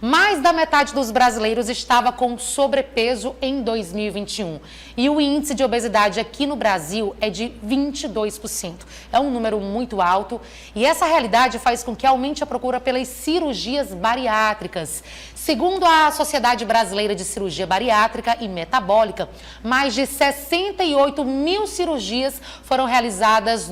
Mais da metade dos brasileiros estava com sobrepeso em 2021. E o índice de obesidade aqui no Brasil é de 22%. É um número muito alto e essa realidade faz com que aumente a procura pelas cirurgias bariátricas. Segundo a Sociedade Brasileira de Cirurgia Bariátrica e Metabólica, mais de 68 mil cirurgias foram realizadas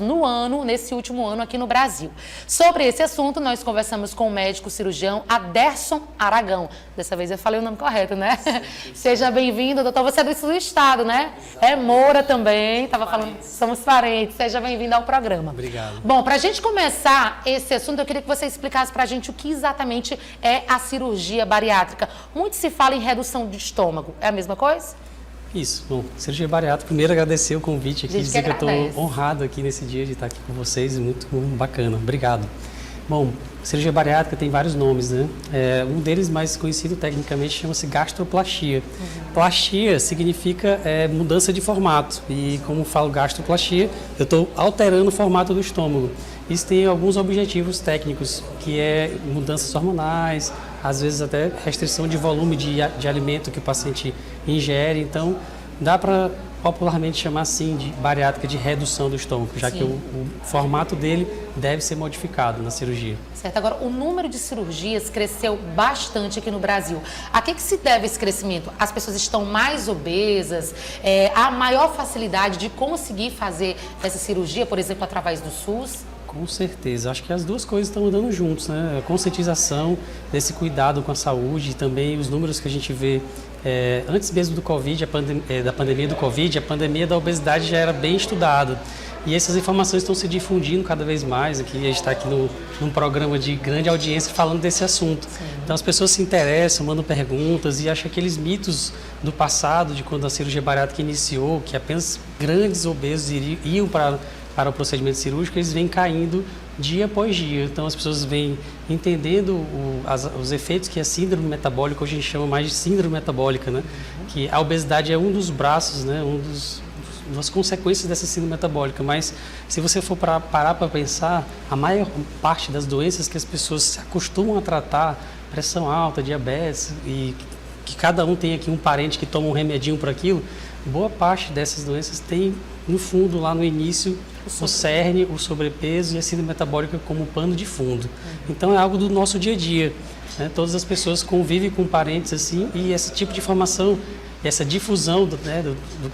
nesse último ano aqui no Brasil. Sobre esse assunto, nós conversamos com o médico cirurgião Aderson Aragão. Dessa vez eu falei o nome correto, né? Sim. Seja bem-vindo, doutor. Você é do sul do estado, né? É Moura também. Estava falando, somos parentes. Seja bem-vindo ao programa. Obrigado. Bom, para a gente começar esse assunto, eu queria que você explicasse para a gente o que exatamente é a cirurgia bariátrica. Muito se fala em redução de estômago. É a mesma coisa? Isso. Bom, cirurgia bariátrica, primeiro agradecer o convite aqui, dizer que eu estou honrado aqui nesse dia de estar aqui com vocês, muito bacana. Obrigado. Bom, cirurgia bariátrica tem vários nomes, né? Um deles mais conhecido tecnicamente chama-se gastroplastia. Plastia significa mudança de formato e como falo gastroplastia, eu estou alterando o formato do estômago. Isso tem alguns objetivos técnicos, que é mudanças hormonais, às vezes até restrição de volume de alimento que o paciente ingere. Então, dá para popularmente chamar assim de bariátrica de redução do estômago, já que o formato dele deve ser modificado na cirurgia. Certo. Agora, o número de cirurgias cresceu bastante aqui no Brasil. A que se deve esse crescimento? As pessoas estão mais obesas? Há maior facilidade de conseguir fazer essa cirurgia, por exemplo, através do SUS? Com certeza. Acho que as duas coisas estão andando juntos, né? A conscientização desse cuidado com a saúde e também os números que a gente vê antes mesmo do Covid, da pandemia do Covid, a pandemia da obesidade já era bem estudada. E essas informações estão se difundindo cada vez mais. Aqui, a gente está aqui num programa de grande audiência falando desse assunto. Sim. Então as pessoas se interessam, mandam perguntas e acham que aqueles mitos do passado, de quando a cirurgia bariátrica iniciou, que apenas grandes obesos iam para o procedimento cirúrgico, eles vêm caindo dia após dia. Então as pessoas vêm entendendo os efeitos que a síndrome metabólica, hoje a gente chama mais de síndrome metabólica, né? Que a obesidade é um dos braços, né? Das consequências dessa síndrome metabólica, mas se você for parar para pensar, a maior parte das doenças que as pessoas se acostumam a tratar, pressão alta, diabetes, e que cada um tem aqui um parente que toma um remedinho para aquilo, boa parte dessas doenças tem no fundo, lá no início, o cerne, o sobrepeso e a síndrome metabólica como pano de fundo. Então é algo do nosso dia a dia, né? Todas as pessoas convivem com parentes assim, e esse tipo de informação, essa difusão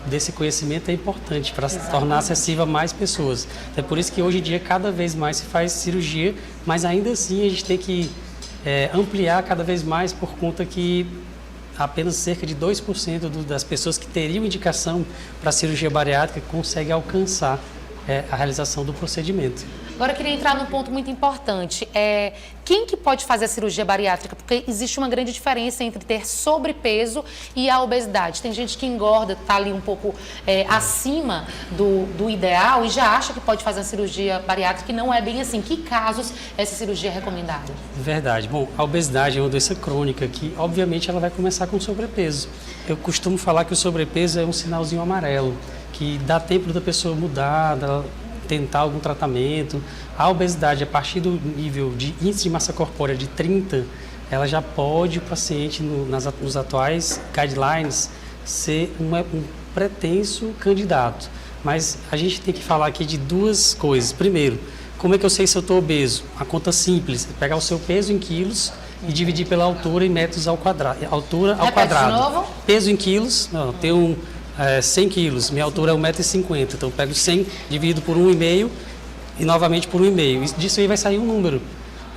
desse conhecimento é importante para se tornar acessível a mais pessoas. É por isso que hoje em dia cada vez mais se faz cirurgia, mas ainda assim a gente tem que ampliar cada vez mais por conta que apenas cerca de 2% das pessoas que teriam indicação para cirurgia bariátrica conseguem alcançar a realização do procedimento. Agora eu queria entrar num ponto muito importante. Quem que pode fazer a cirurgia bariátrica? Porque existe uma grande diferença entre ter sobrepeso e a obesidade. Tem gente que engorda, está ali um pouco acima do ideal e já acha que pode fazer a cirurgia bariátrica e não é bem assim. Que casos essa cirurgia é recomendada? Verdade. Bom, a obesidade é uma doença crônica que, obviamente, ela vai começar com sobrepeso. Eu costumo falar que o sobrepeso é um sinalzinho amarelo, que dá tempo da pessoa mudar, tentar algum tratamento. A obesidade, a partir do nível de índice de massa corpórea de 30, ela já pode, o paciente, nos atuais guidelines, ser um pretenso candidato. Mas a gente tem que falar aqui de duas coisas. Primeiro, como é que eu sei se eu estou obeso? A conta simples, é pegar o seu peso em quilos e dividir pela altura em metros ao quadrado. Altura ao quadrado. De novo? Peso em quilos, tem 100 quilos, minha altura é 1,50 m, então eu pego 100 dividido por 1,5 e novamente por 1,5. Disso aí vai sair um número.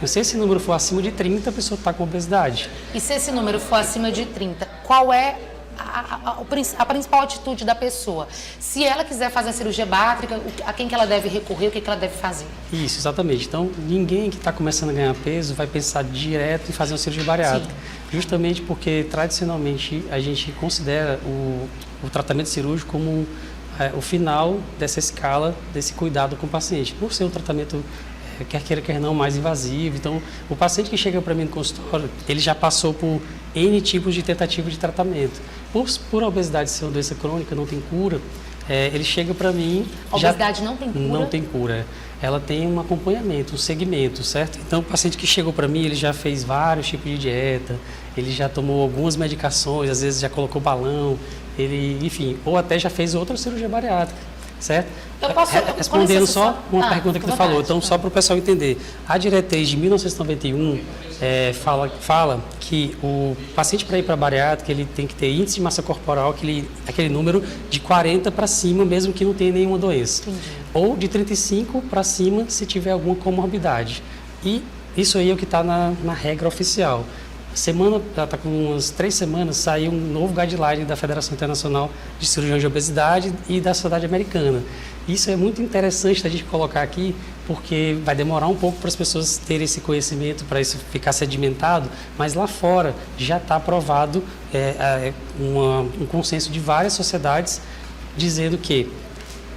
Se esse número for acima de 30, a pessoa está com obesidade. E se esse número for acima de 30, qual é a principal atitude da pessoa? Se ela quiser fazer a cirurgia bariátrica, a quem que ela deve recorrer, o que ela deve fazer? Isso, exatamente. Então, ninguém que está começando a ganhar peso vai pensar direto em fazer uma cirurgia bariátrica. Sim. Justamente porque, tradicionalmente, a gente considera o tratamento cirúrgico como o final dessa escala, desse cuidado com o paciente. Por ser um tratamento, quer queira, quer não, mais invasivo. Então, o paciente que chega para mim no consultório, ele já passou por N tipos de tentativa de tratamento. Por a obesidade ser uma doença crônica, não tem cura, ele chega para mim... A obesidade não tem cura? Não tem cura. ela tem um acompanhamento, um segmento, certo? Então, o paciente que chegou para mim, ele já fez vários tipos de dieta, ele já tomou algumas medicações, às vezes já colocou balão, ele, enfim, ou até já fez outra cirurgia bariátrica, certo? Respondendo só uma pergunta que tu falou, então só para o pessoal entender. A diretriz de 1991 fala que o paciente para ir para a bariátrica, ele tem que ter índice de massa corporal, aquele número de 40 para cima, mesmo que não tenha nenhuma doença. Entendi. Ou de 35 para cima, se tiver alguma comorbidade. E isso aí é o que está na regra oficial. Já está com umas 3 semanas, saiu um novo guideline da Federação Internacional de Cirurgiões de Obesidade e da Sociedade Americana. Isso é muito interessante a gente colocar aqui, porque vai demorar um pouco para as pessoas terem esse conhecimento, para isso ficar sedimentado, mas lá fora já está aprovado um consenso de várias sociedades dizendo que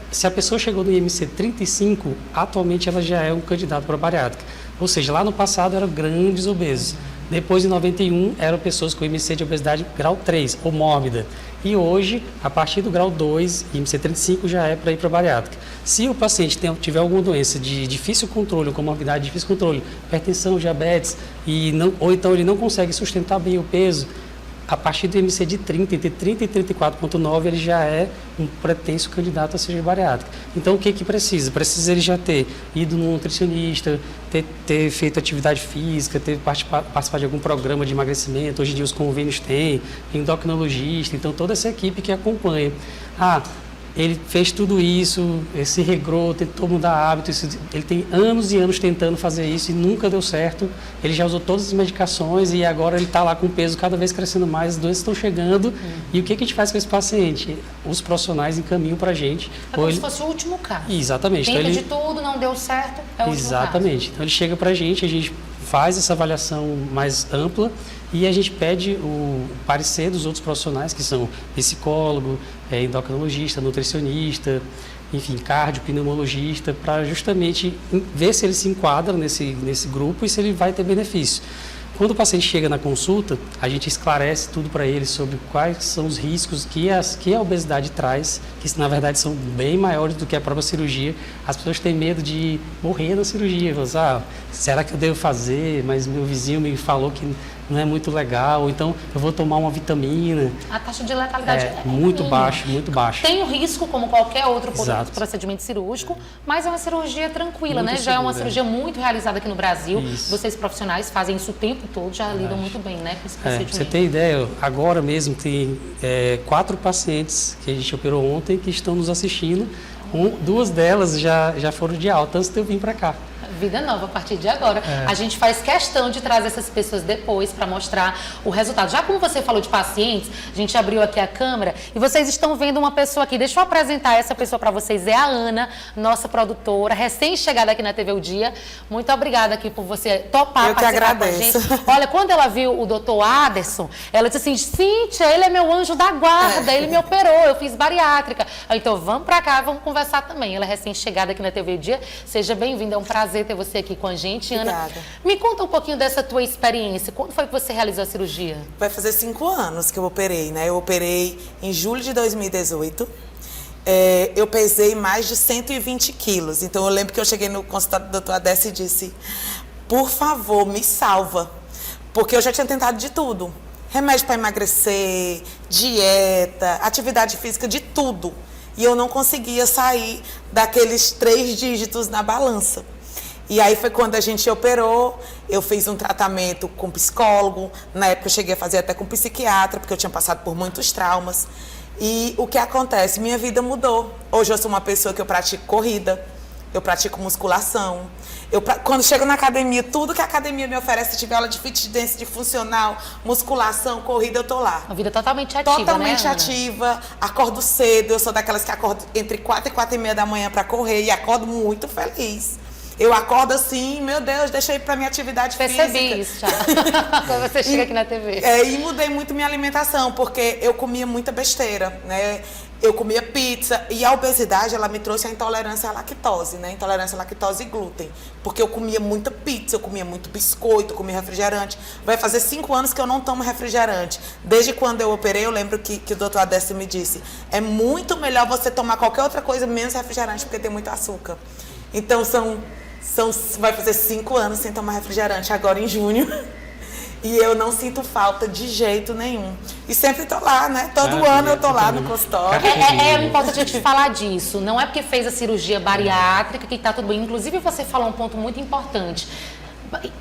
se a pessoa chegou no IMC 35, atualmente ela já é um candidato para a bariátrica. Ou seja, lá no passado eram grandes obesos. Depois, em 91, eram pessoas com IMC de obesidade grau 3, ou mórbida. E hoje, a partir do grau 2, IMC 35 já é para ir para a bariátrica. Se o paciente tiver alguma doença de difícil controle, ou comorbidade de difícil controle, hipertensão, diabetes, ou então ele não consegue sustentar bem o peso, a partir do IMC de 30, entre 30 e 34,9, ele já é um pretenso candidato a cirurgia bariátrica. Então, o que precisa? Precisa ele já ter ido no nutricionista, ter feito atividade física, ter participado de algum programa de emagrecimento. Hoje em dia os convênios têm, endocrinologista, então toda essa equipe que acompanha. Ele fez tudo isso, se regrou, tentou mudar hábitos, ele tem anos e anos tentando fazer isso e nunca deu certo. Ele já usou todas as medicações e agora ele está lá com o peso cada vez crescendo mais, as doenças estão chegando. E o que a gente faz com esse paciente? Os profissionais encaminham para a gente. É como se fosse o último caso. Exatamente. Tenta de tudo, não deu certo, é o último caso. Exatamente. Então ele chega para a gente faz essa avaliação mais ampla e a gente pede o parecer dos outros profissionais, que são psicólogo, endocrinologista, nutricionista, enfim, cardio, pneumologista, para justamente ver se ele se enquadra nesse grupo e se ele vai ter benefício. Quando o paciente chega na consulta, a gente esclarece tudo para ele sobre quais são os riscos que a obesidade traz, que na verdade são bem maiores do que a própria cirurgia. As pessoas têm medo de morrer na cirurgia. Falam, será que eu devo fazer? Mas meu vizinho me falou que não é muito legal, ou então eu vou tomar uma vitamina. A taxa de letalidade é muito baixa, muito baixa. Tem o risco, como qualquer outro procedimento cirúrgico, mas é uma cirurgia tranquila, muito né? Segura. Já é uma cirurgia muito realizada aqui no Brasil. Isso. Vocês profissionais fazem isso o tempo todo, já lidam muito bem, né, com esse procedimento. Você tem ideia, agora mesmo tem 4 pacientes que a gente operou ontem que estão nos assistindo. 2 delas já foram de alta antes de eu vir para cá. Vida nova a partir de agora. A gente faz questão de trazer essas pessoas depois para mostrar o resultado. Já como você falou de pacientes, a gente abriu aqui a câmera e vocês estão vendo uma pessoa aqui. Deixa eu apresentar essa pessoa para vocês. É a Ana, nossa produtora, recém-chegada aqui na TV O Dia. Muito obrigada aqui por você topar participar com a gente. Olha, quando ela viu o doutor Aderson, ela disse assim, Cíntia, ele é meu anjo da guarda, ele me operou, eu fiz bariátrica. Então vamos para cá, vamos conversar também. Ela é recém-chegada aqui na TV O Dia. Seja bem-vinda, é um prazer ter você aqui com a gente. Obrigada. Ana, me conta um pouquinho dessa tua experiência. Quando foi que você realizou a cirurgia? Vai fazer 5 anos que eu operei, né? Eu operei em julho de 2018. Eu pesei mais de 120 quilos. Então, eu lembro que eu cheguei no consultório do Dr. Adécio e disse, por favor, me salva. Porque eu já tinha tentado de tudo. Remédio para emagrecer, dieta, atividade física, de tudo. E eu não conseguia sair daqueles 3 dígitos na balança. E aí foi quando a gente operou, eu fiz um tratamento com psicólogo, na época eu cheguei a fazer até com psiquiatra, porque eu tinha passado por muitos traumas. E o que acontece? Minha vida mudou. Hoje eu sou uma pessoa que eu pratico corrida, eu pratico musculação. Quando chego na academia, tudo que a academia me oferece, se tiver aula de fitness dance, de funcional, musculação, corrida, eu tô lá. Uma vida totalmente ativa, totalmente né, ativa, acordo cedo, eu sou daquelas que acordo entre 4 e 4 e meia da manhã para correr e acordo muito feliz. Eu acordo assim, meu Deus, deixa eu ir para minha atividade física. Percebi isso já, quando você chega aqui na TV. E mudei muito minha alimentação, porque eu comia muita besteira, né? Eu comia pizza e a obesidade, ela me trouxe a intolerância à lactose, né? Intolerância à lactose e glúten. Porque eu comia muita pizza, eu comia muito biscoito, eu comia refrigerante. Vai fazer 5 anos que eu não tomo refrigerante. Desde quando eu operei, eu lembro que o doutor Adécio me disse, é muito melhor você tomar qualquer outra coisa menos refrigerante, porque tem muito açúcar. Então vai fazer 5 anos sem tomar refrigerante agora em junho. E eu não sinto falta de jeito nenhum. E sempre tô lá, né? Todo ano eu tô lá no consultório. É importante a gente falar disso. Não é porque fez a cirurgia bariátrica que tá tudo bem. Inclusive, você falou um ponto muito importante,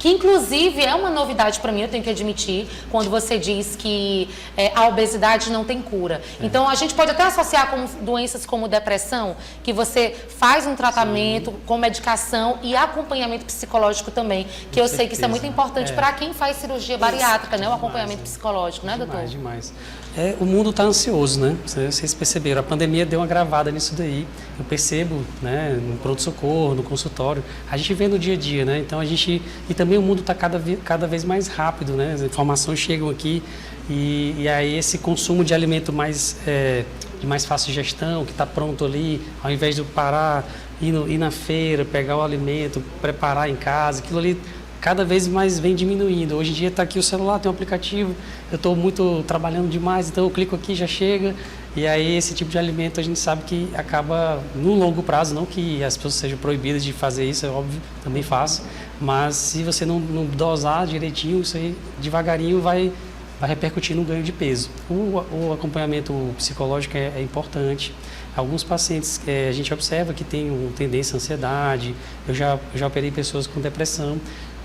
que inclusive é uma novidade para mim, eu tenho que admitir, quando você diz que a obesidade não tem cura. Então, a gente pode até associar com doenças como depressão, que você faz um tratamento com medicação e acompanhamento psicológico também, que eu sei que isso é muito importante para quem faz cirurgia bariátrica, né? O acompanhamento psicológico, né, doutor? Demais. O mundo está ansioso, né? Vocês perceberam, a pandemia deu uma gravada nisso daí. Eu percebo, né, no pronto-socorro, no consultório, a gente vê no dia a dia, né? Então e também o mundo está cada vez mais rápido, né? As informações chegam aqui e aí esse consumo de alimento de mais fácil gestão, que está pronto ali, ao invés de eu parar, ir na feira, pegar o alimento, preparar em casa, aquilo ali cada vez mais vem diminuindo. Hoje em dia está aqui o celular, tem um aplicativo, eu estou muito trabalhando demais, então eu clico aqui, já chega. E aí esse tipo de alimento a gente sabe que acaba, no longo prazo, não que as pessoas sejam proibidas de fazer isso, é óbvio, também faço, mas se você não dosar direitinho, isso aí devagarinho vai repercutir no ganho de peso. O acompanhamento psicológico é importante. Alguns pacientes a gente observa que tem uma tendência à ansiedade, eu já operei pessoas com depressão,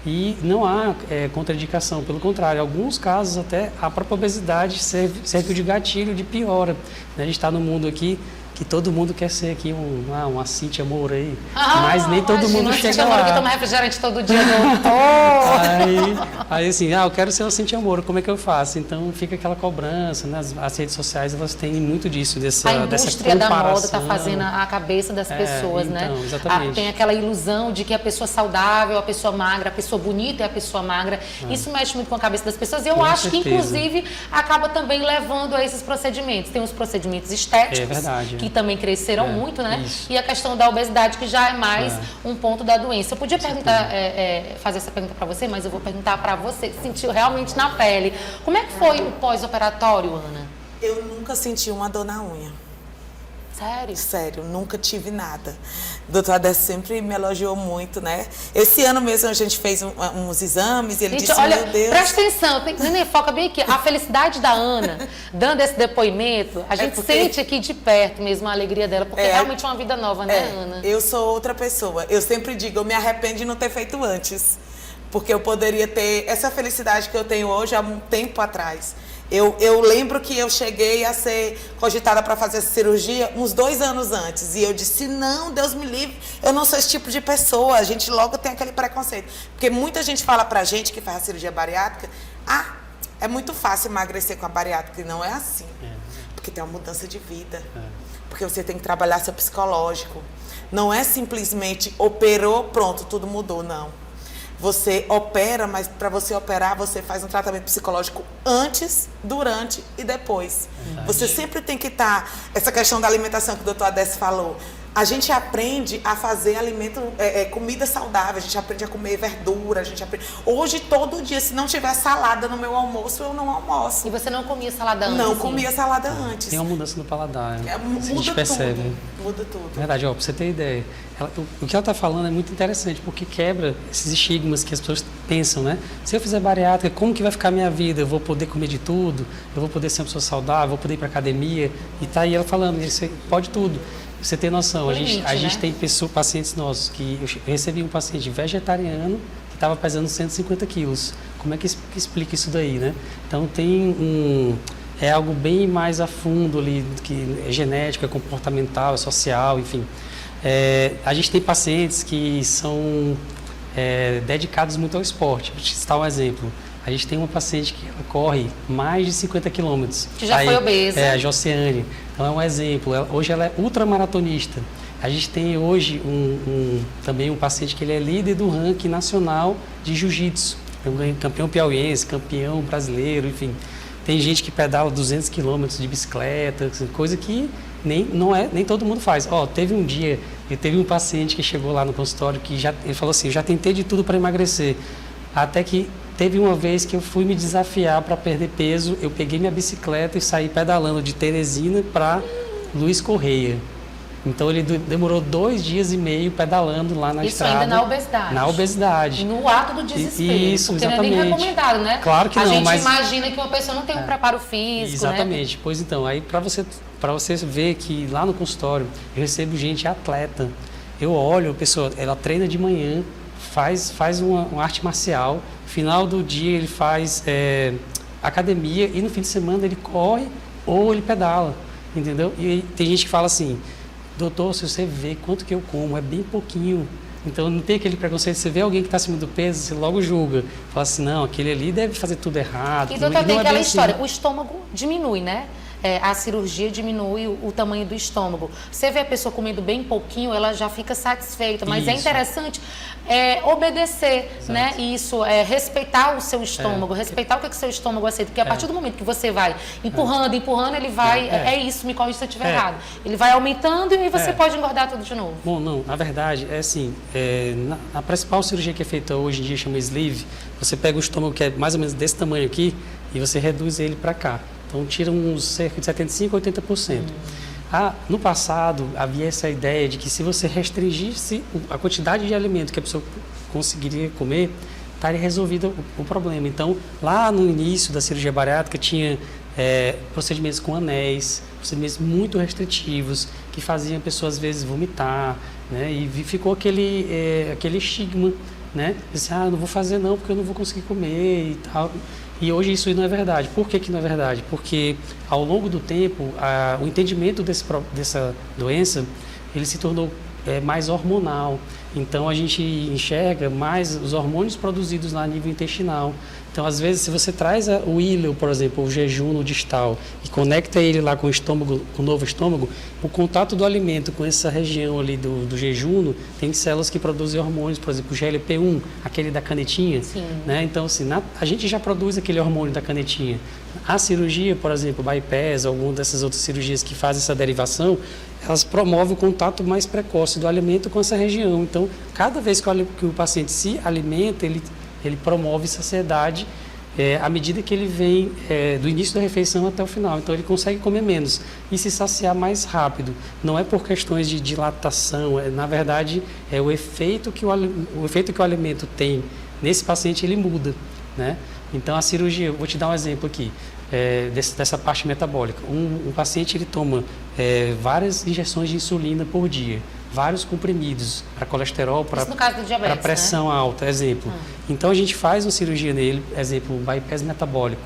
e não há contraindicação, pelo contrário, em alguns casos até a própria obesidade serve de gatilho, de piora. Né? A gente está no mundo aqui que todo mundo quer ser aqui uma Cíntia Moura aí, mas nem todo mundo chega lá. Que toma refrigerante todo dia, doutor. Aí assim, eu quero ser uma Cíntia Moura, como é que eu faço? Então fica aquela cobrança, né? As redes sociais, elas têm muito disso, dessa comparação. A indústria da moda está fazendo a cabeça das pessoas, então, né? Exatamente. Tem aquela ilusão de que a pessoa saudável, a pessoa magra, a pessoa bonita é a pessoa magra. Isso mexe muito com a cabeça das pessoas e eu acho que, inclusive, acaba também levando a esses procedimentos. Tem os procedimentos estéticos, que também cresceram muito, né? Isso. E a questão da obesidade, que já é mais um ponto da doença. Eu podia perguntar, fazer essa pergunta para você, mas eu vou perguntar para você, que sentiu realmente na pele. Como é que foi o pós-operatório, Ana? Eu nunca senti uma dor na unha. Sério? Sério, nunca tive nada. O doutor Adécio sempre me elogiou muito, né? Esse ano mesmo a gente fez uns exames e ele disse, olha, meu Deus... Presta atenção, foca bem aqui. A felicidade da Ana, dando esse depoimento, a gente sente aqui de perto mesmo a alegria dela, porque realmente é uma vida nova, né, Ana? Eu sou outra pessoa. Eu sempre digo, eu me arrependo de não ter feito antes. Porque eu poderia ter essa felicidade que eu tenho hoje há um tempo atrás. Eu lembro que eu cheguei a ser cogitada para fazer essa cirurgia uns 2 anos antes. E eu disse, não, Deus me livre, eu não sou esse tipo de pessoa. A gente logo tem aquele preconceito. Porque muita gente fala pra gente que faz a cirurgia bariátrica, é muito fácil emagrecer com a bariátrica. E não é assim. Porque tem uma mudança de vida. Porque você tem que trabalhar seu psicológico. Não é simplesmente operou, pronto, tudo mudou, não. Você opera, mas para você operar, você faz um tratamento psicológico antes, durante e depois. Verdade. Você sempre tem que estar... Essa questão da alimentação que o doutor Adécio falou. A gente aprende a fazer comida saudável, a gente aprende a comer verdura, a gente aprende... Hoje, todo dia, se não tiver salada no meu almoço, eu não almoço. E você não comia salada antes? Não comia salada antes. Tem uma mudança no paladar. Muda a gente percebe. Tudo. Muda tudo. Verdade, para você ter ideia. O que ela está falando é muito interessante, porque quebra esses estigmas que as pessoas pensam, né? Se eu fizer bariátrica, como que vai ficar a minha vida? Eu vou poder comer de tudo? Eu vou poder ser uma pessoa saudável? Vou poder ir para academia? E tá aí ela falando, isso pode tudo. Você tem noção, a gente tem pacientes nossos que... Eu recebi um paciente vegetariano que estava pesando 150 quilos. Como é que explica isso daí, né? Então tem é algo bem mais a fundo ali, que é genético, é comportamental, é social, enfim. A gente tem pacientes que são dedicados muito ao esporte. Vou te citar um exemplo. A gente tem uma paciente que corre mais de 50 quilômetros. Que já foi obesa. A Josiane. Então é um exemplo. Hoje ela é ultramaratonista. A gente tem hoje também um paciente que ele é líder do ranking nacional de jiu-jitsu. Campeão piauiense, campeão brasileiro, enfim. Tem gente que pedala 200 quilômetros de bicicleta, coisa que nem todo mundo faz. Teve um dia, teve um paciente que chegou lá no consultório que ele falou assim, eu já tentei de tudo para emagrecer. Até que teve uma vez que eu fui me desafiar para perder peso, eu peguei minha bicicleta e saí pedalando de Teresina para Luiz Correia. Então ele demorou 2 dias e meio pedalando lá na estrada. Isso ainda na obesidade. Na obesidade. No ato do desespero. Isso, porque exatamente. não é nem recomendado, né? Claro que não, A gente mas... imagina que uma pessoa não tem um preparo físico, Exatamente. né? Pois então, aí para você ver que lá no consultório eu recebo gente atleta. Eu olho, a pessoa, ela treina de manhã, faz uma arte marcial, final do dia ele faz academia e no fim de semana ele corre ou ele pedala, entendeu? E tem gente que fala assim, doutor, se você vê quanto que eu como, é bem pouquinho. Então não tem aquele preconceito, você vê alguém que está acima do peso, você logo julga. Fala assim, não, aquele ali deve fazer tudo errado. E doutor, tem aquela história, assim. O estômago diminui, né? A cirurgia diminui o tamanho do estômago. Você vê a pessoa comendo bem pouquinho, ela já fica satisfeita. Mas Isso. é interessante obedecer, né? Isso, respeitar o seu estômago, respeitar o que o seu estômago aceita. Porque a partir do momento que você vai empurrando, ele vai... É isso, me corrija se eu estiver errado. Ele vai aumentando e você pode engordar tudo de novo. Bom, não, na verdade, é assim, a principal cirurgia que é feita hoje em dia chama sleeve. Você pega o estômago que é mais ou menos desse tamanho aqui e você reduz ele para cá. Então, tira uns cerca de 75% a 80%. No passado, havia essa ideia de que se você restringisse a quantidade de alimento que a pessoa conseguiria comer, estaria resolvido o problema. Então, lá no início da cirurgia bariátrica, tinha procedimentos com anéis, procedimentos muito restritivos, que faziam a pessoa, às vezes, vomitar, né? E ficou aquele estigma, né? Disse, não vou fazer não, porque eu não vou conseguir comer e tal. E hoje isso não é verdade. Por que não é verdade? Porque ao longo do tempo, o entendimento dessa doença, ele se tornou mais hormonal. Então a gente enxerga mais os hormônios produzidos lá a nível intestinal. Então, às vezes, se você traz o íleo, por exemplo, o jejum no distal, e conecta ele lá com o estômago, com o novo estômago, o contato do alimento com essa região ali do jejum, tem células que produzem hormônios, por exemplo, o GLP-1, aquele da canetinha. Sim. Né? Então, assim, a gente já produz aquele hormônio da canetinha. A cirurgia, por exemplo, bypass, alguma dessas outras cirurgias que fazem essa derivação, elas promovem o contato mais precoce do alimento com essa região. Então, cada vez que o paciente se alimenta, ele promove saciedade à medida que ele vem do início da refeição até o final. Então, ele consegue comer menos e se saciar mais rápido. Não é por questões de dilatação, na verdade, é o efeito que o alimento tem nesse paciente, ele muda, né? Então, a cirurgia, vou te dar um exemplo aqui, dessa parte metabólica. Um paciente, ele toma várias injeções de insulina por dia, vários comprimidos para colesterol, para pressão alta, exemplo. Então, a gente faz uma cirurgia nele, exemplo, bypass metabólico.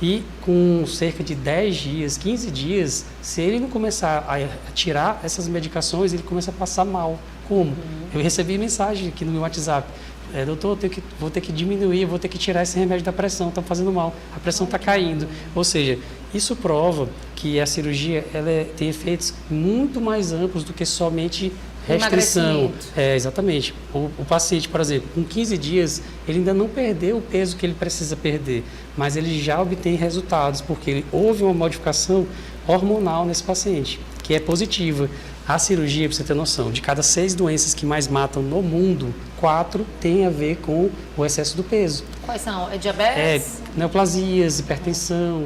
E com cerca de 10 dias, 15 dias, se ele não começar a tirar essas medicações, ele começa a passar mal. Como? Eu recebi mensagem aqui no meu WhatsApp. Doutor, vou ter que diminuir, vou ter que tirar esse remédio da pressão, está fazendo mal, a pressão está caindo. Ou seja, isso prova que a cirurgia tem efeitos muito mais amplos do que somente restrição. Exatamente. O paciente, por exemplo, com 15 dias, ele ainda não perdeu o peso que ele precisa perder, mas ele já obtém resultados, porque houve uma modificação hormonal nesse paciente, que é positiva. A cirurgia, para você ter noção, de cada 6 doenças que mais matam no mundo, 4 têm a ver com o excesso do peso. Quais são? Diabetes? Neoplasias, hipertensão,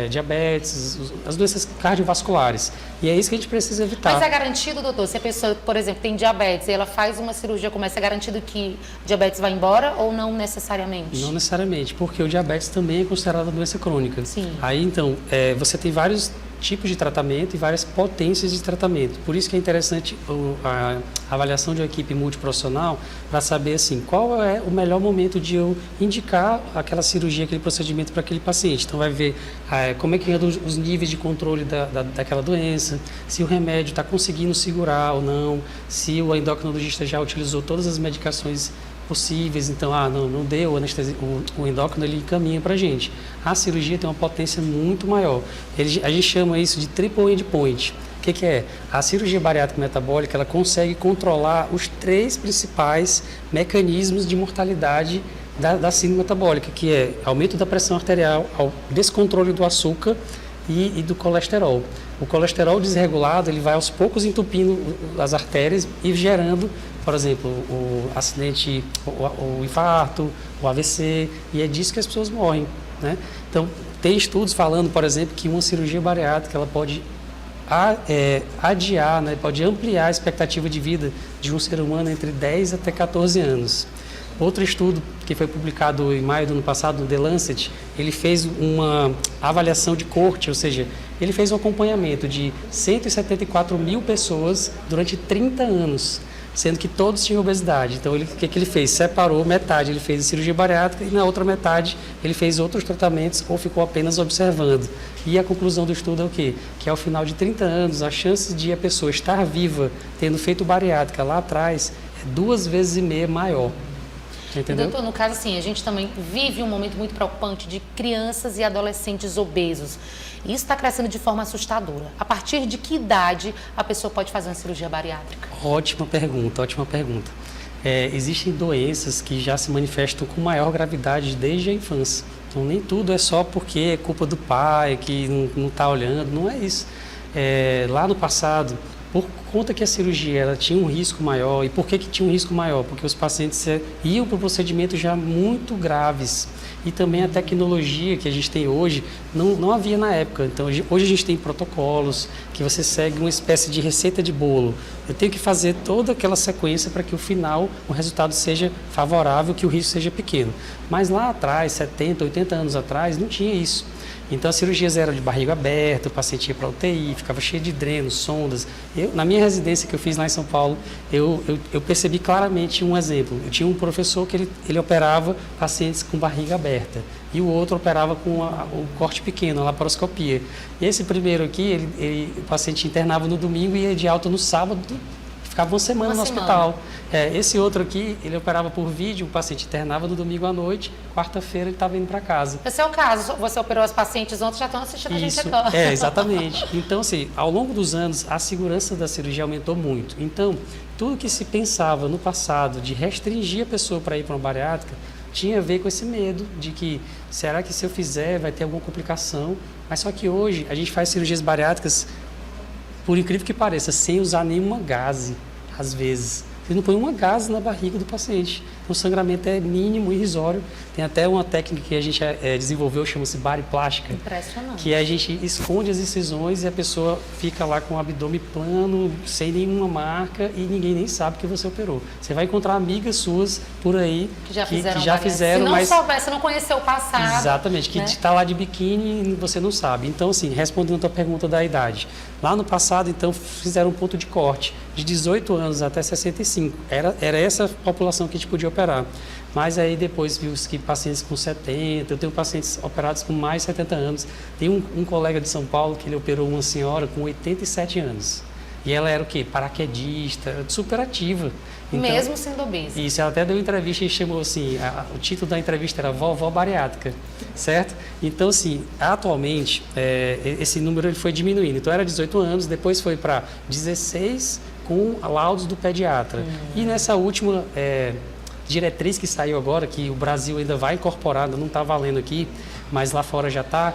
diabetes, as doenças cardiovasculares. E é isso que a gente precisa evitar. Mas é garantido, doutor, se a pessoa, por exemplo, tem diabetes e ela faz uma cirurgia como essa, é garantido que diabetes vai embora ou não necessariamente? Não necessariamente, porque o diabetes também é considerado doença crônica. Sim. Aí, então, você tem vários tipos de tratamento e várias potências de tratamento. Por isso que é interessante a avaliação de uma equipe multiprofissional para saber assim, qual é o melhor momento de eu indicar aquela cirurgia, aquele procedimento para aquele paciente. Então vai ver como é que andam os níveis de controle daquela doença, se o remédio está conseguindo segurar ou não, se o endocrinologista já utilizou todas as medicações possíveis, então, não deu, o endócrino ele encaminha para a gente. A cirurgia tem uma potência muito maior. A gente chama isso de triple endpoint. O que é? A cirurgia bariátrica metabólica, ela consegue controlar os 3 principais mecanismos de mortalidade da síndrome metabólica, que é aumento da pressão arterial, descontrole do açúcar e do colesterol. O colesterol desregulado, ele vai aos poucos entupindo as artérias e gerando, por exemplo, o acidente, o infarto, o AVC, e é disso que as pessoas morrem, né? Então, tem estudos falando, por exemplo, que uma cirurgia bariátrica ela pode adiar, né, pode ampliar a expectativa de vida de um ser humano entre 10 até 14 anos. Outro estudo que foi publicado em maio do ano passado no The Lancet, ele fez uma avaliação de corte, ou seja, ele fez um acompanhamento de 174 mil pessoas durante 30 anos, sendo que todos tinham obesidade. Então, o que ele fez? Separou metade, ele fez a cirurgia bariátrica e na outra metade ele fez outros tratamentos ou ficou apenas observando. E a conclusão do estudo é o quê? Que ao final de 30 anos, a chance de a pessoa estar viva tendo feito bariátrica lá atrás é 2,5 vezes maior. Entendeu? Doutor, no caso, assim, a gente também vive um momento muito preocupante de crianças e adolescentes obesos. E isso está crescendo de forma assustadora. A partir de que idade a pessoa pode fazer uma cirurgia bariátrica? Ótima pergunta, ótima pergunta. Existem doenças que já se manifestam com maior gravidade desde a infância. Então, nem tudo é só porque é culpa do pai, que não está olhando, não é isso. Lá no passado, por conta que a cirurgia ela tinha um risco maior. E por que tinha um risco maior? Porque os pacientes iam para procedimentos já muito graves. E também a tecnologia que a gente tem hoje não havia na época. Então, hoje a gente tem protocolos que você segue uma espécie de receita de bolo. Eu tenho que fazer toda aquela sequência para que o final, o resultado seja favorável, que o risco seja pequeno. Mas lá atrás, 70, 80 anos atrás, não tinha isso. Então, as cirurgias eram de barriga aberta, o paciente ia para a UTI, ficava cheio de drenos, sondas. Na minha residência que eu fiz lá em São Paulo, eu percebi claramente um exemplo. Eu tinha um professor que ele operava pacientes com barriga aberta e o outro operava com o corte pequeno, a laparoscopia. E esse primeiro aqui, o paciente internava no domingo e ia de alta no sábado, ficava uma semana no hospital. Esse outro aqui, ele operava por vídeo, o paciente internava no domingo à noite, quarta-feira ele estava indo para casa. Esse é o caso, você operou os pacientes ontem, já estão assistindo a gente aqui. Exatamente. Então, assim, ao longo dos anos, a segurança da cirurgia aumentou muito. Então, tudo que se pensava no passado de restringir a pessoa para ir para uma bariátrica, tinha a ver com esse medo de que, será que se eu fizer vai ter alguma complicação? Mas só que hoje, a gente faz cirurgias bariátricas, por incrível que pareça, sem usar nenhuma gaze, às vezes. Você não põe uma gaze na barriga do paciente. Então, o sangramento é mínimo, irrisório. Tem até uma técnica que a gente desenvolveu, chama-se bariplástica. Impressionante. Que a gente esconde as incisões e a pessoa fica lá com o abdômen plano, sem nenhuma marca e ninguém nem sabe que você operou. Você vai encontrar amigas suas por aí que já fizeram, se não soubesse, não conheceu o passado. Exatamente, que está lá de biquíni e você não sabe. Então, assim, respondendo a tua pergunta da idade. Lá no passado, então, fizeram um ponto de corte de 18 anos até 65. Era essa população que a gente podia operar. Mas aí depois viu que pacientes com 70, eu tenho pacientes operados com mais de 70 anos. Tem um colega de São Paulo que ele operou uma senhora com 87 anos. E ela era o quê? Paraquedista, super ativa. Então, mesmo sendo obesa. Isso, ela até deu entrevista e chamou assim, o título da entrevista era Vovó Bariátrica, certo? Então, assim, atualmente, esse número ele foi diminuindo. Então, era 18 anos, depois foi para 16 com laudos do pediatra. E nessa última diretriz que saiu agora, que o Brasil ainda vai incorporar, ainda não está valendo aqui, mas lá fora já está,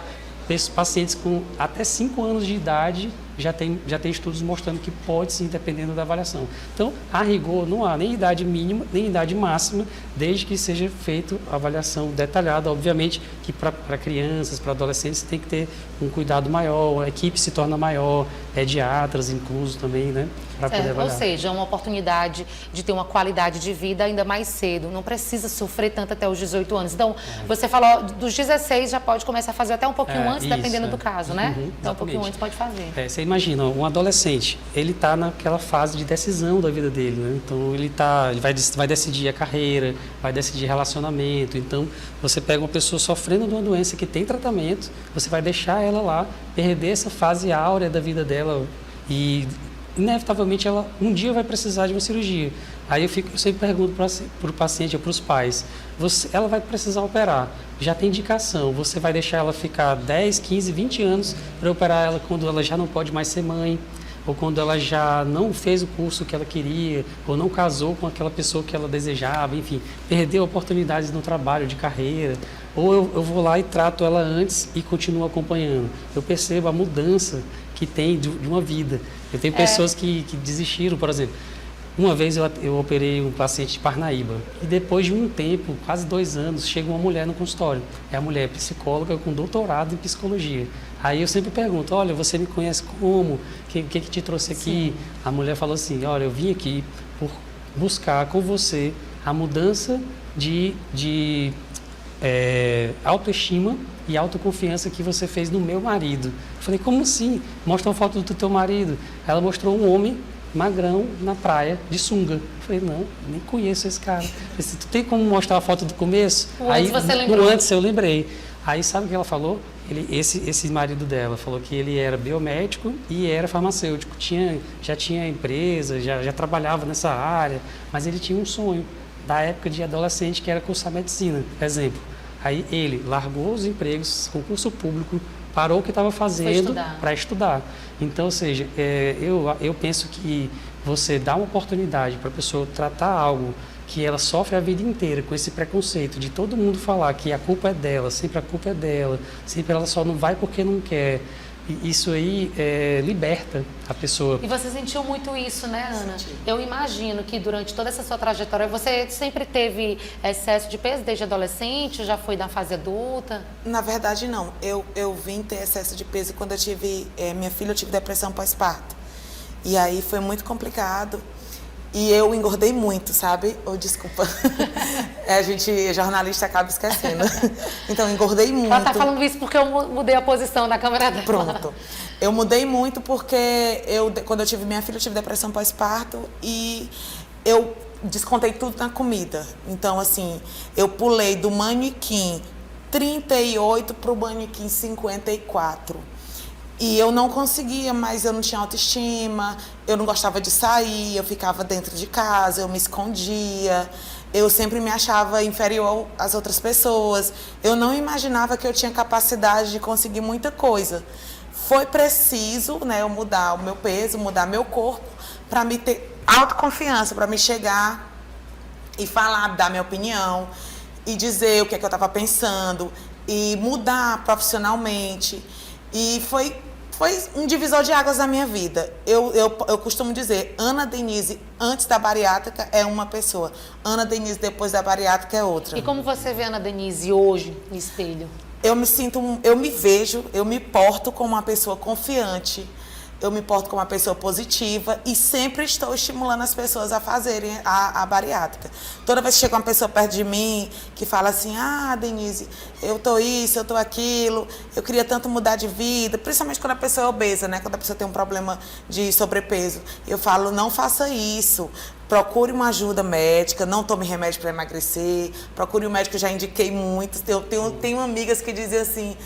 pacientes com até 5 anos de idade já tem estudos mostrando que pode sim, dependendo da avaliação. Então, a rigor, não há nem idade mínima, nem idade máxima, desde que seja feita a avaliação detalhada. Obviamente que para crianças, para adolescentes, tem que ter um cuidado maior, a equipe se torna maior, pediatras incluso também, né? Para poder avaliar. Ou seja, uma oportunidade de ter uma qualidade de vida ainda mais cedo. Não precisa sofrer tanto até os 18 anos. Então, você falou dos 16 já pode começar a fazer até um pouquinho antes, dependendo do caso, né? Então, um pouquinho antes pode fazer. Você imagina, um adolescente, ele está naquela fase de decisão da vida dele, né? Então, ele vai decidir a carreira, vai decidir relacionamento. Então, você pega uma pessoa sofrendo de uma doença que tem tratamento, você vai deixar ela lá, perder essa fase áurea da vida dela e inevitavelmente ela um dia vai precisar de uma cirurgia. Aí eu sempre pergunto para o paciente ou para os pais, ela vai precisar operar, já tem indicação, você vai deixar ela ficar 10, 15, 20 anos para operar ela quando ela já não pode mais ser mãe, ou quando ela já não fez o curso que ela queria, ou não casou com aquela pessoa que ela desejava, enfim, perdeu oportunidades no trabalho, de carreira, ou eu vou lá e trato ela antes e continuo acompanhando. Eu percebo a mudança que tem de uma vida. Eu tenho pessoas que desistiram, por exemplo. Uma vez eu operei um paciente de Parnaíba e depois de um tempo, quase 2 anos, chega uma mulher no consultório. A mulher é psicóloga com doutorado em psicologia. Aí eu sempre pergunto, olha, você me conhece como? O que te trouxe aqui? Sim. A mulher falou assim, olha, eu vim aqui por buscar com você a mudança de autoestima e autoconfiança que você fez no meu marido. Eu falei, como assim? Mostra uma foto do teu marido. Ela mostrou um homem magrão na praia de sunga. Eu falei, não, nem conheço esse cara. Disse, tu tem como mostrar a foto do começo? Aí você lembrou? Antes eu lembrei. Aí sabe o que ela falou? Esse marido dela falou que ele era biomédico e era farmacêutico. Já tinha empresa, já trabalhava nessa área, mas ele tinha um sonho da época de adolescente que era cursar medicina, exemplo. Aí ele largou os empregos, concurso público, parou o que estava fazendo para estudar. Então, ou seja, eu penso que você dá uma oportunidade para a pessoa tratar algo que ela sofre a vida inteira com esse preconceito de todo mundo falar que a culpa é dela, sempre a culpa é dela, sempre ela só não vai porque não quer. E isso aí liberta a pessoa. E você sentiu muito isso, né, Ana? Eu imagino que durante toda essa sua trajetória você sempre teve excesso de peso desde adolescente, já foi na fase adulta? Na verdade, não. Eu vim ter excesso de peso quando eu tive minha filha, eu tive depressão pós-parto. E aí foi muito complicado. E eu engordei muito, sabe? Desculpa. A gente, jornalista, acaba esquecendo. Então, eu engordei muito. Ela tá falando isso porque eu mudei a posição da câmera dela. Pronto. Eu mudei muito porque quando eu tive minha filha, eu tive depressão pós-parto e eu descontei tudo na comida. Então, assim, eu pulei do manequim 38 para o manequim 54. E eu não conseguia, mas eu não tinha autoestima, eu não gostava de sair, eu ficava dentro de casa, eu me escondia, eu sempre me achava inferior às outras pessoas. Eu não imaginava que eu tinha capacidade de conseguir muita coisa. Foi preciso, né, eu mudar o meu peso, mudar meu corpo, para me ter autoconfiança, para me chegar e falar, dar minha opinião, e dizer o que é que eu estava pensando, e mudar profissionalmente. E foi um divisor de águas na minha vida. Eu costumo dizer, Ana Denise antes da bariátrica é uma pessoa, Ana Denise depois da bariátrica é outra. E como você vê a Ana Denise hoje no espelho? Eu me vejo, eu me porto como uma pessoa confiante, eu me porto como uma pessoa positiva e sempre estou estimulando as pessoas a fazerem a bariátrica. Toda vez que chega uma pessoa perto de mim que fala assim, Denise, eu tô isso, eu tô aquilo, eu queria tanto mudar de vida, principalmente quando a pessoa é obesa, né? Quando a pessoa tem um problema de sobrepeso. Eu falo, não faça isso. Procure uma ajuda médica, não tome remédio para emagrecer, procure um médico, eu já indiquei muitos. Eu tenho amigas que diziam assim,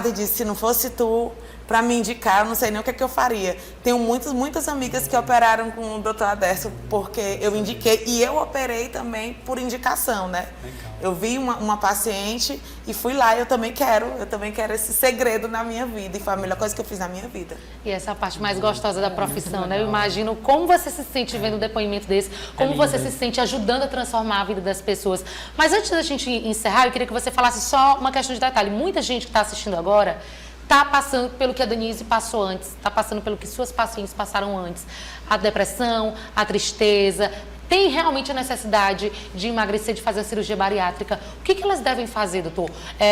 Denise, se não fosse tu para me indicar, eu não sei nem o que é que eu faria. Tenho muitas amigas que operaram com o Dr. Adércio porque eu indiquei e eu operei também por indicação, né? Legal. Eu vi uma paciente e fui lá e eu também quero esse segredo na minha vida e foi a melhor coisa que eu fiz na minha vida. E essa é a parte mais gostosa da profissão, né? Eu imagino como você se sente vendo um depoimento desse, como você se sente ajudando a transformar a vida das pessoas. Mas antes da gente encerrar, eu queria que você falasse só uma questão de detalhe. Muita gente que está assistindo agora está passando pelo que a Denise passou antes, está passando pelo que suas pacientes passaram antes. A depressão, a tristeza, tem realmente a necessidade de emagrecer, de fazer a cirurgia bariátrica. O que elas devem fazer, doutor?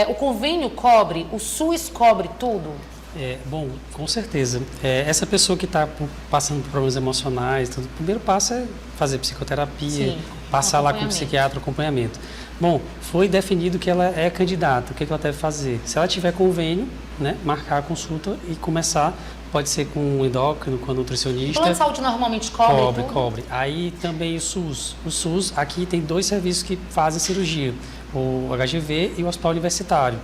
O convênio cobre, o SUS cobre tudo? Bom, com certeza. Essa pessoa que está passando por problemas emocionais, o primeiro passo é fazer psicoterapia, passar lá com o psiquiatra, acompanhamento. Bom, foi definido que ela é candidata, o que ela deve fazer? Se ela tiver convênio, né, marcar a consulta e começar, pode ser com um endócrino, com um nutricionista. O plano de saúde normalmente cobre? Cobre. Aí também o SUS. O SUS, aqui tem 2 serviços que fazem cirurgia, o HGV e o Hospital Universitário.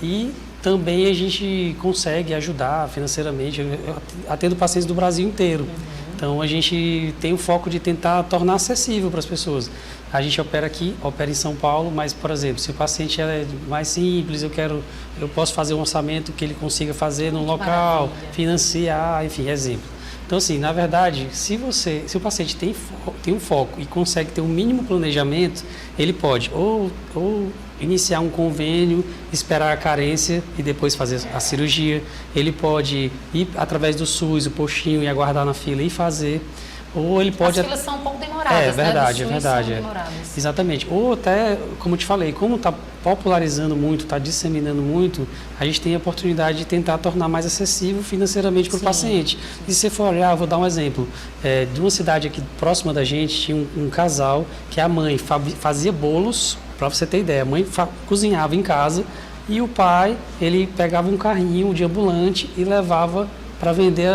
E também a gente consegue ajudar financeiramente, eu atendo pacientes do Brasil inteiro. Então, a gente tem o foco de tentar tornar acessível para as pessoas. A gente opera aqui, opera em São Paulo, mas, por exemplo, se o paciente é mais simples, eu posso fazer um orçamento que ele consiga fazer num local, financiar, enfim, exemplo. Então, assim, na verdade, se o paciente tem um foco e consegue ter um mínimo planejamento, ele pode ou iniciar um convênio, esperar a carência e depois fazer a cirurgia. Ele pode ir através do SUS, o postinho, e aguardar na fila e fazer. ou ele pode... As filas são um pouco demoradas, É verdade, né? é verdade. Exatamente. Ou até, como eu te falei, como está popularizando muito, está disseminando muito, a gente tem a oportunidade de tentar tornar mais acessível financeiramente para o paciente. E se você for olhar, vou dar um exemplo, de uma cidade aqui próxima da gente, tinha um casal que a mãe fazia bolos, para você ter ideia, a mãe cozinhava em casa e o pai, ele pegava um carrinho de ambulante e levava para vender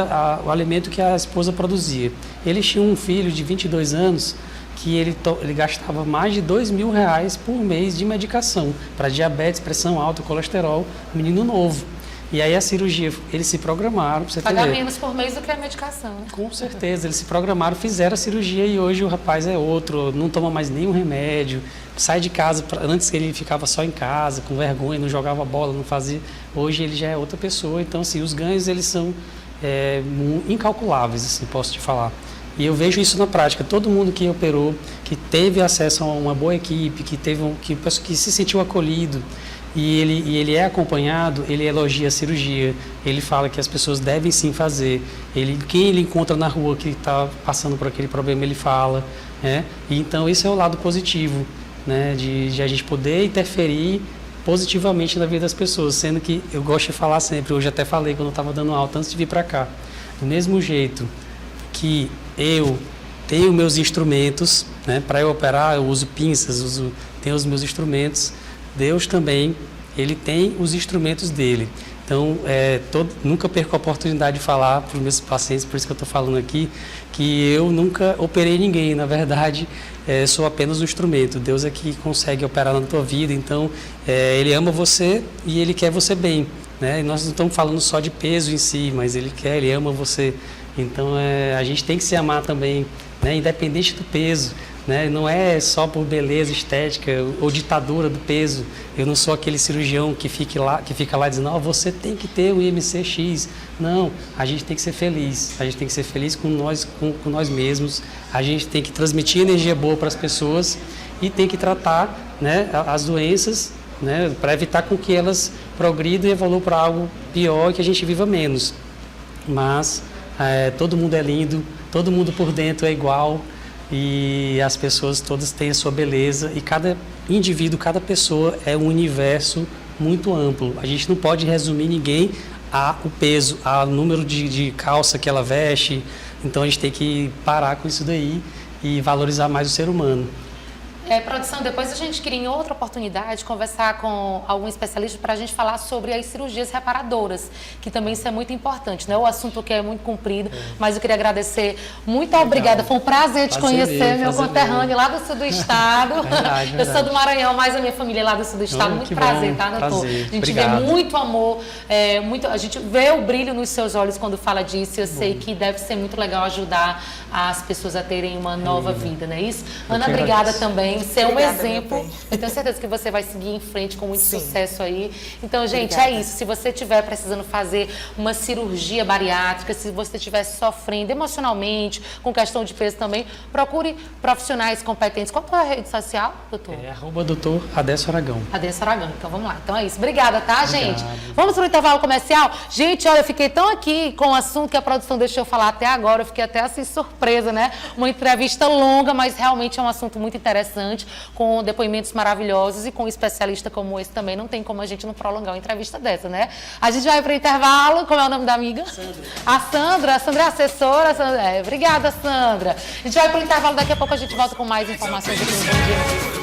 o alimento que a esposa produzia. Eles tinham um filho de 22 anos que ele gastava mais de R$2.000 por mês de medicação para diabetes, pressão alta, colesterol, menino novo. E aí a cirurgia, eles se programaram, para você Pagar entender. menos por mês do que a medicação, né? Com certeza, eles se programaram, fizeram a cirurgia e hoje o rapaz é outro, não toma mais nenhum remédio, sai de casa, antes ele ficava só em casa, com vergonha, não jogava bola, não fazia, hoje ele já é outra pessoa, então assim, os ganhos eles são incalculáveis, assim, posso te falar. E eu vejo isso na prática, todo mundo que operou, que teve acesso a uma boa equipe, que se sentiu acolhido, e ele é acompanhado, ele elogia a cirurgia, ele fala que as pessoas devem sim fazer, quem ele encontra na rua que está passando por aquele problema, ele fala, né? E então esse é o lado positivo, né? De a gente poder interferir positivamente na vida das pessoas, sendo que eu gosto de falar sempre, hoje até falei quando eu estava dando aula antes de vir para cá, do mesmo jeito que eu tenho meus instrumentos, né? Para eu operar eu uso pinças, tenho os meus instrumentos, Deus também, ele tem os instrumentos dele. Então, nunca perco a oportunidade de falar para os meus pacientes, por isso que eu estou falando aqui, que eu nunca operei ninguém, na verdade, sou apenas um instrumento. Deus é que consegue operar na tua vida, então, ele ama você e ele quer você bem, né? E nós não estamos falando só de peso em si, mas ele ama você. Então, a gente tem que se amar também, né? Independente do peso. Né? Não é só por beleza estética ou ditadura do peso. Eu não sou aquele cirurgião que fica lá dizendo, você tem que ter o IMC X. Não, a gente tem que ser feliz. A gente tem que ser feliz com nós mesmos. A gente tem que transmitir energia boa para as pessoas e tem que tratar, né, as doenças, né, para evitar com que elas progridam e evoluam para algo pior e que a gente viva menos. Mas todo mundo é lindo, todo mundo por dentro é igual. E as pessoas todas têm a sua beleza e cada indivíduo, cada pessoa é um universo muito amplo. A gente não pode resumir ninguém ao peso, ao número de calça que ela veste. Então a gente tem que parar com isso daí e valorizar mais o ser humano. Produção, depois a gente queria em outra oportunidade conversar com algum especialista para a gente falar sobre as cirurgias reparadoras, que também isso é muito importante, né? O assunto que é muito comprido, mas eu queria agradecer. Muito obrigada, foi um prazer te conhecer, meu conterrâneo lá do sul do estado. Verdade. Eu sou do Maranhão, mas a minha família é lá do sul do estado. Muito prazer, bom, tá, doutor? Prazer. A gente vê muito amor, a gente vê o brilho nos seus olhos quando fala disso. Eu sei que deve ser muito legal ajudar as pessoas a terem uma nova vida, não é isso? Ana, obrigada também. Você é um exemplo. Eu tenho certeza que você vai seguir em frente com muito sucesso aí. Então, gente, é isso. Se você estiver precisando fazer uma cirurgia bariátrica, se você estiver sofrendo emocionalmente, com questão de peso também, procure profissionais competentes. Qual é a rede social, doutor? @doutor Adesso Aragão. Adesso Aragão. Então, vamos lá. Então é isso. Obrigada, tá, gente? Vamos para o intervalo comercial? Gente, olha, eu fiquei tão aqui com o assunto que a produção deixou eu falar até agora. Eu fiquei até assim surpresa, né? Uma entrevista longa, mas realmente é um assunto muito interessante, com depoimentos maravilhosos e com um especialista como esse também. Não tem como a gente não prolongar uma entrevista dessa, né? A gente vai para o intervalo. Como é o nome da amiga? Sandra. A Sandra é assessora. Obrigada, Sandra. A gente vai para o intervalo. Daqui a pouco a gente volta com mais informações aqui no Bom Dia.